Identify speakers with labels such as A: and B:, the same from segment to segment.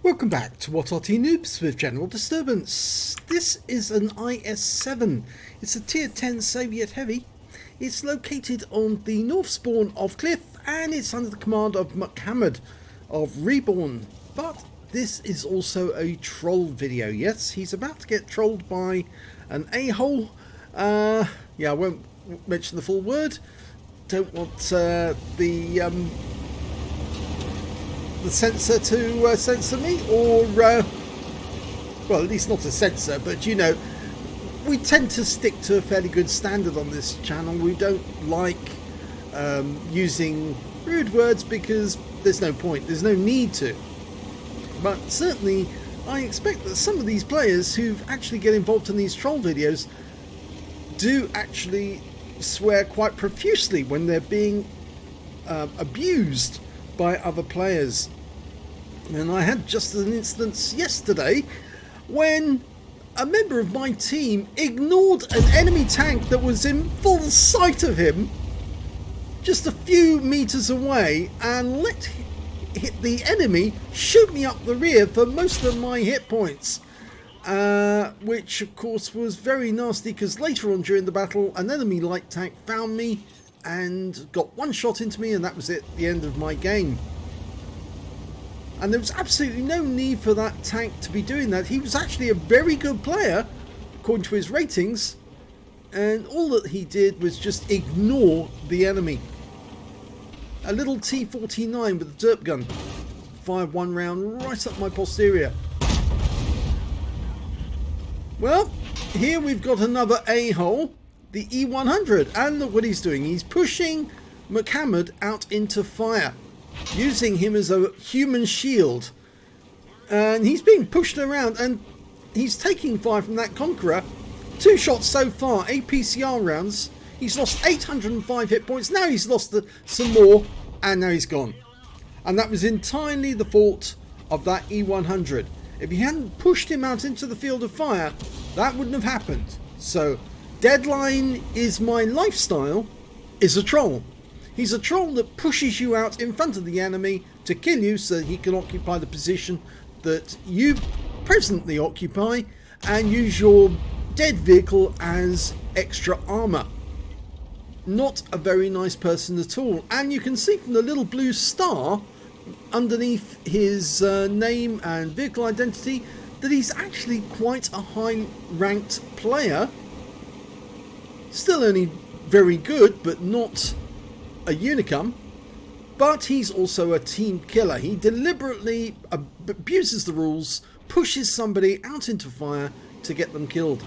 A: Welcome back to What RT Noobs with General Disturbance. This is an IS-7. It's a tier 10 Soviet heavy. It's located on the north spawn of Cliff and it's under the command of Muhammad of Reborn. But this is also a troll video. Yes, he's about to get trolled by an a-hole. I won't mention the full word. Don't want the censor to censor me, or well, at least not a censor, but you know, we tend to stick to a fairly good standard on this channel. We don't like using rude words because there's no point, there's no need to. But certainly I expect that some of these players who actually get involved in these troll videos do actually swear quite profusely when they're being abused by other players. And I had just an instance yesterday when a member of my team ignored an enemy tank that was in full sight of him just a few meters away and let the enemy shoot me up the rear for most of my hit points, which of course was very nasty because later on during the battle an enemy light tank found me and got one shot into me, and that was it, the end of my game. And there was absolutely no need for that tank to be doing that. He was actually a very good player according to his ratings, and all that he did was just ignore the enemy. A little T-49 with a derp gun fired one round right up my posterior. Well, here we've got another a-hole, the E100, and look what he's doing. He's pushing Muhammad out into fire, using him as a human shield, and he's being pushed around and he's taking fire from that Conqueror. 2 shots so far, APCR rounds. He's lost 805 hit points. Now he's lost some more, and now he's gone. And that was entirely the fault of that E100. If he hadn't pushed him out into the field of fire, that wouldn't have happened. So Deadline is my lifestyle is a troll. He's a troll that pushes you out in front of the enemy to kill you so that he can occupy the position that you presently occupy and use your dead vehicle as extra armor. Not a very nice person at all. And you can see from the little blue star underneath his name and vehicle identity that he's actually quite a high ranked player. Still only very good, but not a unicum. But he's also a team killer. He deliberately abuses the rules, pushes somebody out into fire to get them killed.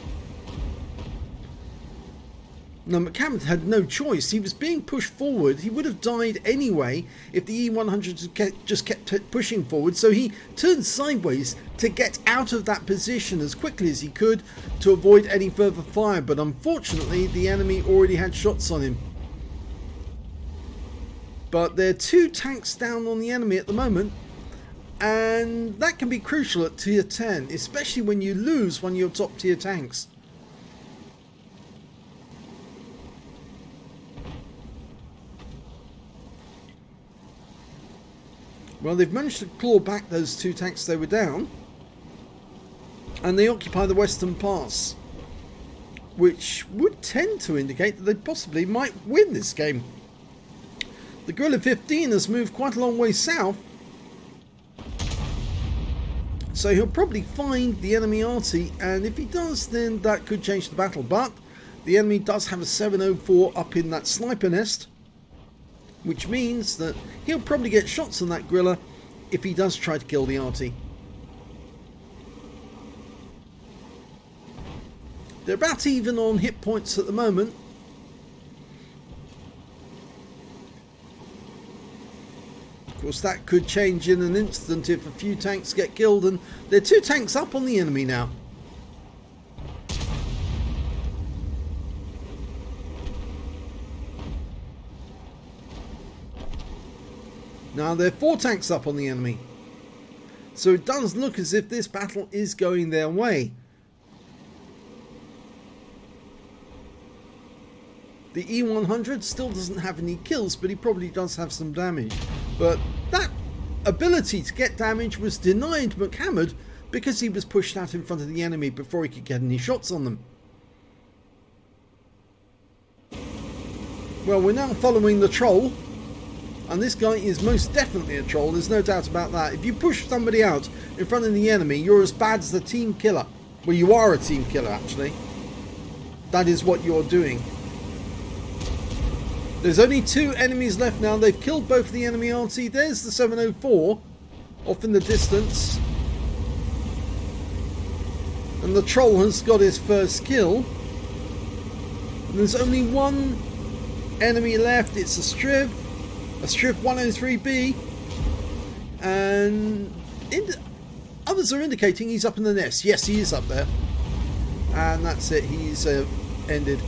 A: Now, Muhammad had no choice. He was being pushed forward. He would have died anyway if the E100 just kept pushing forward. So he turned sideways to get out of that position as quickly as he could to avoid any further fire. But unfortunately, the enemy already had shots on him. But there are 2 tanks down on the enemy at the moment. And that can be crucial at tier 10, especially when you lose one of your top tier tanks. Well, they've managed to claw back those 2 tanks they were down, and they occupy the Western Pass, which would tend to indicate that they possibly might win this game. The Guerrilla 15 has moved quite a long way south, so he'll probably find the enemy arty, and if he does, then that could change the battle. But the enemy does have a 704 up in that sniper nest, which means that he'll probably get shots on that Guerrilla if he does try to kill the arty. They're about even on hit points at the moment. Of course, that could change in an instant if a few tanks get killed, and there are 2 tanks up on the enemy now. Now there are 4 tanks up on the enemy, so it does look as if this battle is going their way. The E100 still doesn't have any kills, but he probably does have some damage. But that ability to get damage was denied Muhammad because he was pushed out in front of the enemy before he could get any shots on them. Well, we're now following the troll, and this guy is most definitely a troll, there's no doubt about that. If you push somebody out in front of the enemy, you're as bad as the team killer. Well, you are a team killer, actually. That is what you're doing. There's only 2 enemies left now. They've killed both the enemy RT. There's the 704 off in the distance. And the troll has got his first kill. And there's only 1 enemy left. It's a Striv 103B. And others are indicating he's up in the nest. Yes, he is up there. And that's it. He's ended.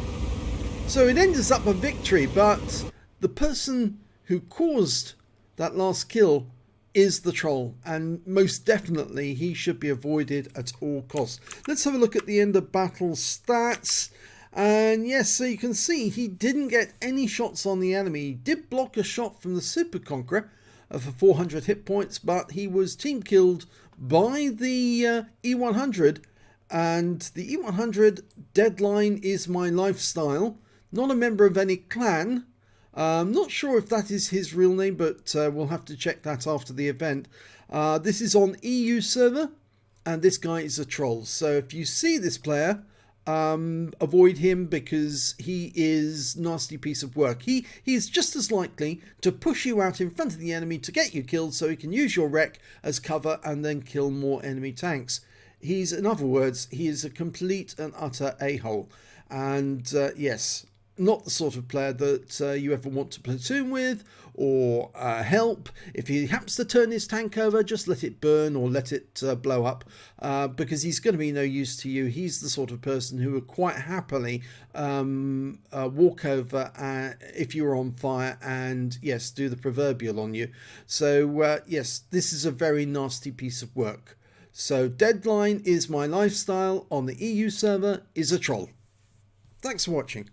A: So it ends up a victory, but the person who caused that last kill is the troll, and most definitely he should be avoided at all costs. Let's have a look at the end of battle stats. And yes, so you can see he didn't get any shots on the enemy. He did block a shot from the Super Conqueror for 400 hit points, but he was team killed by the E100. And the E100 Deadline is my lifestyle. Not a member of any clan. I'm not sure if that is his real name, but we'll have to check that after the event. This is on EU server, and this guy is a troll. So if you see this player, avoid him because he is a nasty piece of work. He is just as likely to push you out in front of the enemy to get you killed so he can use your wreck as cover and then kill more enemy tanks. He's, in other words, he is a complete and utter a-hole. And yes, not the sort of player that you ever want to platoon with or help. If he happens to turn his tank over, just let it burn or let it blow up, because he's going to be no use to you. He's the sort of person who would quite happily walk over if you were on fire and, yes, do the proverbial on you. So, yes, this is a very nasty piece of work. So Deadline is my lifestyle on the EU server is a troll. Thanks for watching.